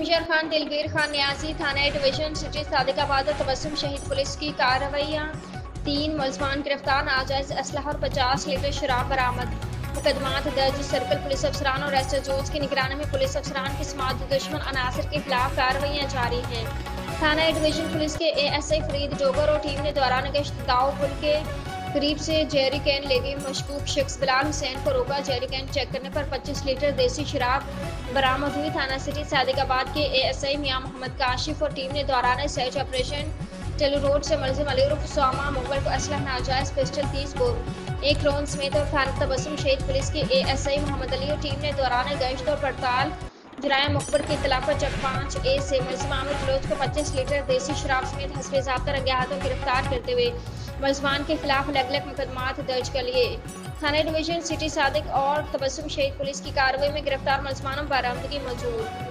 बुलंदशहर खान, दिलगीर खान न्यासी, थाना डिवीजन सिटी सादिकाबाद और तबस्सुम शहीद पुलिस की कार्रवाइयाँ। 3 मुलजमान गिरफ्तार, नाजायज असलहा और 50 लीटर शराब बरामद। मुकदमात दर्ज। सर्कल पुलिस अफसरान और एसएचओज की निगरानी में पुलिस अफसरान की समात दुश्मन अनासर के खिलाफ कार्रवाइयाँ जारी हैं। थाना डिवीजन पुलिस के एएसआई फरीद डोगर और टीम ने दौरान गश्त दाऊ पुल के करीब से जेरी कैन ले गई मशकूक शख्स बिलाल हुसैन को रोका। जेरी कैन चेक करने पर 25 लीटर देसी शराब बरामद हुई। थाना सिटी सादिकाबाद के एएसआई मियां मोहम्मद काशिफ और टीम ने दौरान सर्च ऑपरेशन टेलू रोड से मुलजिम अली उर्फ सोमा मुगल को असलह नाजायज पिस्टल 30 बोर 1 रोन समेत और थाना तबस्सुम शहीद पुलिस के एएसआई मोहम्मद अली और टीम ने दौरान गश्त और पड़ताल जुराया मुखबर की इतला पर चक 5A से मुलजिम आमिर बलोच को 25 लीटर देसी शराब समेत हस्बे ज़ाब्ता रंगे हाथों गिरफ्तार करते हुए मुलजमान के खिलाफ अलग अलग मुकदमात दर्ज कर लिए। थाना डिवीजन सिटी सादिक और तबस्सुम शहीद पुलिस की कार्रवाई में गिरफ्तार मुलजमानों बरामदगी मौजूद।